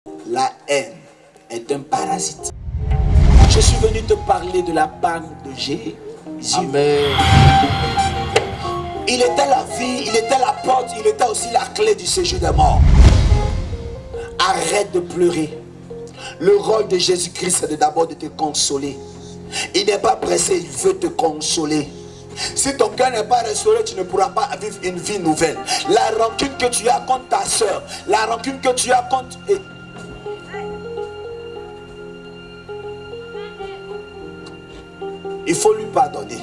La haine est un parasite. Je suis venu te parler de la part de Jésus. Amen. Il était la vie, il était la porte, il était aussi la clé du séjour des morts. Arrête de pleurer. Le rôle de Jésus-Christ, c'est d'abord de te consoler. Il n'est pas pressé, il veut te consoler. Si ton cœur n'est pas restauré, tu ne pourras pas vivre une vie nouvelle. La rancune que tu as contre ta soeur, la rancune que tu as contre... Il faut lui pardonner.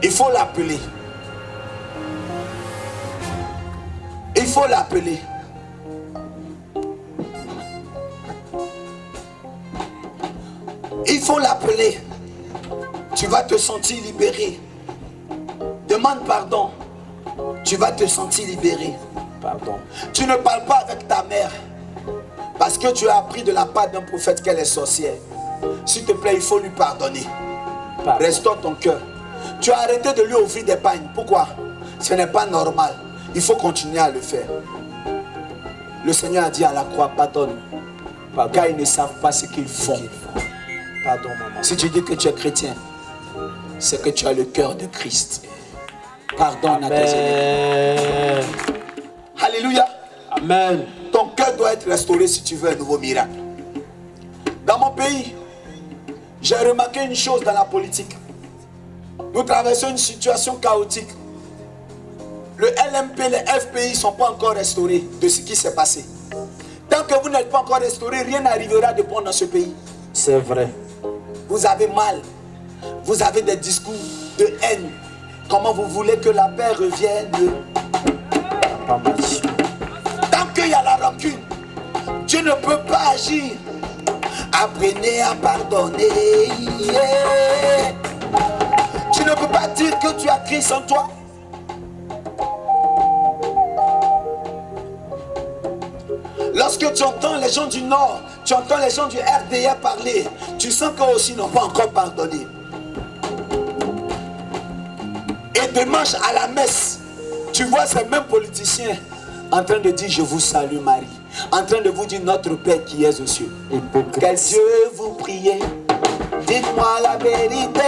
Il faut l'appeler. Il faut l'appeler. Il faut l'appeler. Tu vas te sentir libéré. Demande pardon. Tu vas te sentir libéré. Pardon. Tu ne parles pas avec ta mère parce que tu as appris de la part d'un prophète qu'elle est sorcière. S'il te plaît, il faut lui pardonner. Pardon. Restaure ton cœur. Tu as arrêté de lui ouvrir des pagnes. Pourquoi? Ce n'est pas normal. Il faut continuer à le faire. Le Seigneur a dit à la croix, pardonne. Pardon. Car ils ne savent pas ce qu'ils font. Pardon, maman. Si tu dis que tu es chrétien, c'est que tu as le cœur de Christ. Pardonne à tes ennemis. Alléluia. Amen. Ton cœur doit être restauré si tu veux un nouveau miracle. Dans mon pays, j'ai remarqué une chose dans la politique. Nous traversons une situation chaotique. Le LMP, les FPI ne sont pas encore restaurés de ce qui s'est passé. Tant que vous n'êtes pas encore restauré, rien n'arrivera de bon dans ce pays. C'est vrai. Vous avez mal. Vous avez des discours de haine. Comment vous voulez que la paix revienne? Pas marché. Tant qu'il y a la rancune, Dieu ne peut pas agir. Apprenez à pardonner. Tu ne peux pas dire que tu as Christ en toi. Lorsque tu entends les gens du Nord, tu entends les gens du RDA parler, tu sens qu'eux aussi n'ont pas encore pardonné. Et dimanche à la messe, tu vois ces mêmes politiciens en train de dire je vous salue Marie, en train de vous dire notre Père qui est aux cieux. Quel Dieu vous priez, dites-moi la vérité.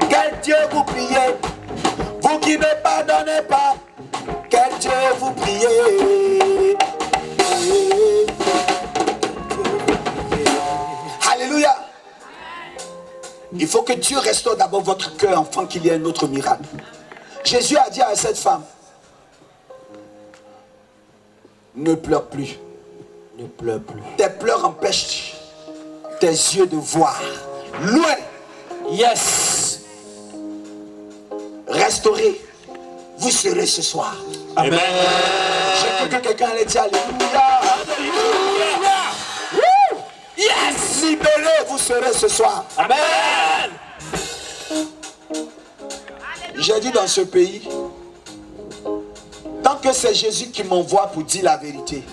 Quel Dieu vous priez, vous qui ne pardonnez pas. Quel Dieu vous priez. Alléluia. Il faut que Dieu restaure d'abord votre cœur afin qu'il y ait un autre miracle. Jésus a dit à cette femme, ne pleure plus. Ne pleure plus. Tes pleurs empêchent tes yeux de voir loin. Yes. Restaurez, vous serez ce soir. Amen. J'ai cru que quelqu'un allait dire Alléluia. Yes. Libérez, vous serez ce soir. Amen. J'ai dit dans ce pays, tant que c'est Jésus qui m'envoie pour dire la vérité,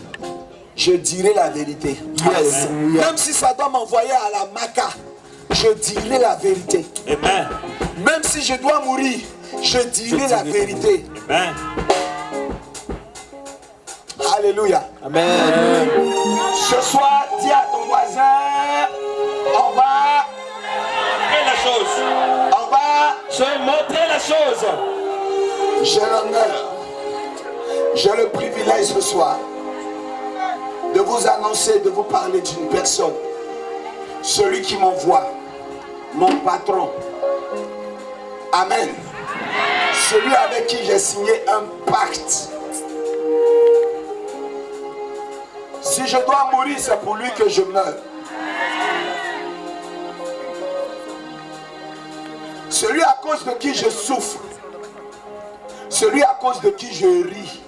je dirai la vérité. Yes. Même si ça doit m'envoyer à la Maca, je dirai la vérité. Amen. Même si je dois mourir, je dirai la vérité. Amen. Alléluia. Amen. Ce soir, dis à ton voisin, on va Et la chose. Se montrer la chose. J'ai l'honneur, j'ai le privilège ce soir de vous annoncer, de vous parler d'une personne. Celui qui m'envoie, mon patron. Amen. Celui avec qui j'ai signé un pacte. Si je dois mourir, c'est pour lui que je meurs. Celui à cause de qui je souffre. Celui à cause de qui je ris.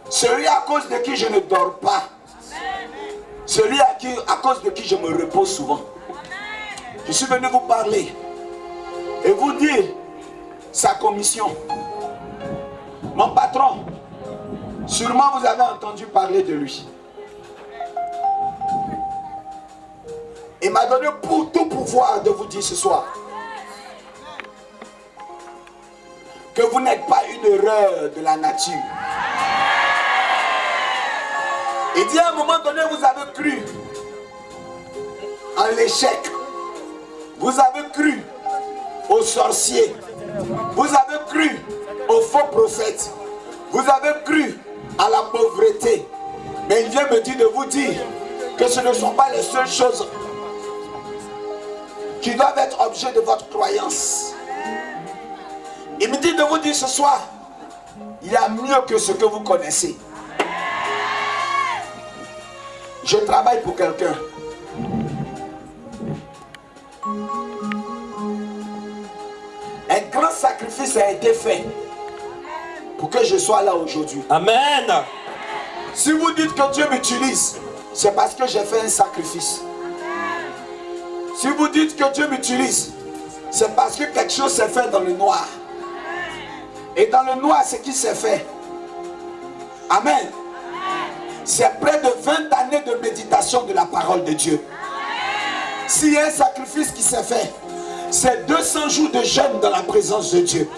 Celui à cause de qui je ne dors pas. Celui à cause de qui je me repose souvent. Je suis venu vous parler et vous dire sa commission. Mon patron, sûrement vous avez entendu parler de lui. Il m'a donné pour tout pouvoir de vous dire ce soir que vous n'êtes pas une erreur de la nature. Il dit à un moment donné, vous avez cru en l'échec. Vous avez cru aux sorciers. Vous avez cru aux faux prophètes. Vous avez cru à la pauvreté. Mais il vient me dire de vous dire que ce ne sont pas les seules choses qui doivent être objet de votre croyance. Il me dit de vous dire ce soir, il y a mieux que ce que vous connaissez. Je travaille pour quelqu'un. Un grand sacrifice a été fait pour que je sois là aujourd'hui. Amen. Si vous dites que Dieu m'utilise, c'est parce que j'ai fait un sacrifice. Si vous dites que Dieu m'utilise, c'est parce que quelque chose s'est fait dans le noir. Et dans le noir, ce qui s'est fait. Amen. C'est près de 20 années de méditation de la parole de Dieu. S'il y a un sacrifice qui s'est fait, c'est 200 jours de jeûne dans la présence de Dieu.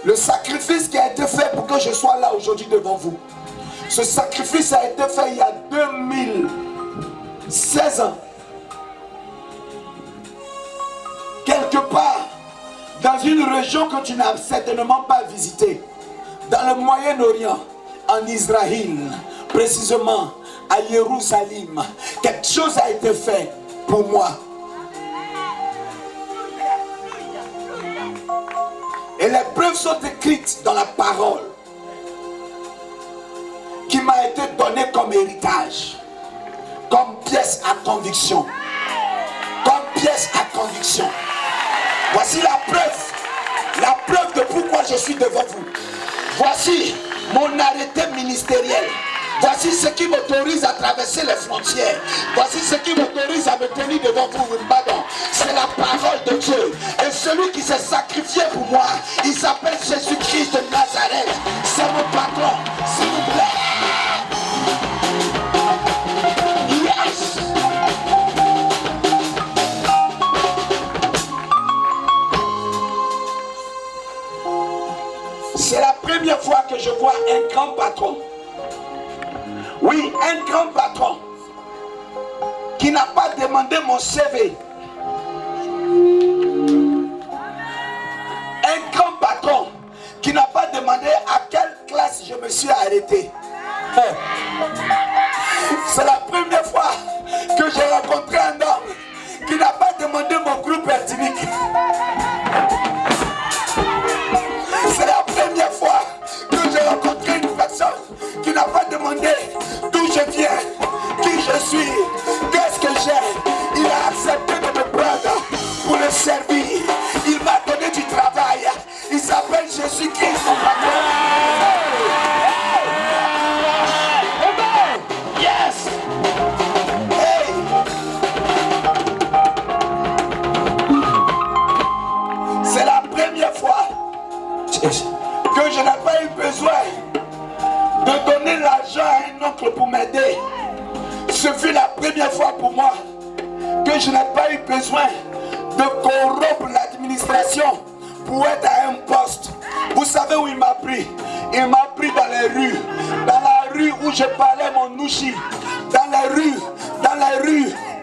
Le sacrifice qui a été fait pour que je sois là aujourd'hui devant vous. Ce sacrifice a été fait il y a 2016 ans. Quelque part, dans une région que tu n'as certainement pas visitée, dans le Moyen-Orient, en Israël, précisément à Jérusalem, quelque chose a été fait pour moi. Et les preuves sont écrites dans la parole qui m'a été donnée comme héritage, comme pièce à conviction. Comme pièce à conviction. Voici la preuve de pourquoi je suis devant vous. Voici mon arrêté ministériel. Voici ce qui m'autorise à traverser les frontières. Voici ce qui m'autorise à me tenir devant vous. C'est la parole de Dieu. Et celui qui s'est sacrifié pour moi, il s'appelle Jésus-Christ de Nazareth. C'est mon patron. S'il vous plaît. Yes. C'est la première fois que je vois un grand patron. Oui, un grand patron qui n'a pas demandé mon CV. Un grand patron qui n'a pas demandé à quelle classe je me suis arrêté. C'est la première fois que j'ai rencontré un homme qui n'a pas demandé mon groupe ethnique. C'est la première fois que j'ai rencontré une personne qui n'a pas demandé d'où je viens, qui je suis, qu'est-ce que j'ai. Il a accepté de me prendre pour le servir. Il m'a donné du travail. Il s'appelle Jésus-Christ, mon patron. Yes. Hey. C'est la première fois que je n'ai pas eu besoin de donner l'argent à un oncle pour m'aider. Ce fut la première fois pour moi que je n'ai pas eu besoin de corrompre l'administration pour être à un poste. Vous savez où il m'a pris? Il m'a pris dans les rues. Dans la rue où je parlais mon nouchi. Dans les rues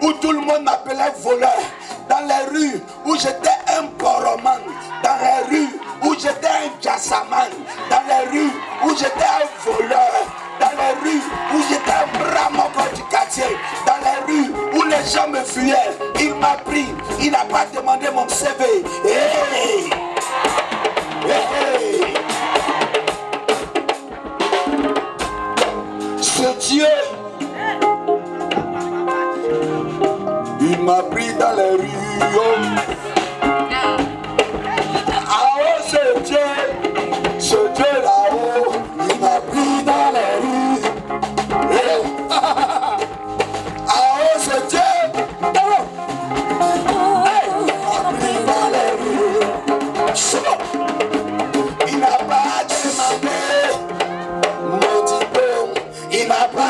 où tout le monde m'appelait voleur. Dans les rues où j'étais un poroman. Dans les rues où j'étais un jassaman. Dans les rues où j'étais un voleur. Dans les rues où j'étais un bramoko du quartier. Dans les rues où les gens me fuyaient. Il m'a pris. Il n'a pas demandé mon CV. Hey! Hey! Ce Dieu, il m'a pris dans les rues. Ah oh, ce Dieu là-haut, il m'a pris dans les rues. Ah oh, ce Dieu, hey, il m'a pris dans les rues. Il n'a pas demandé mon diplôme, il n'a pas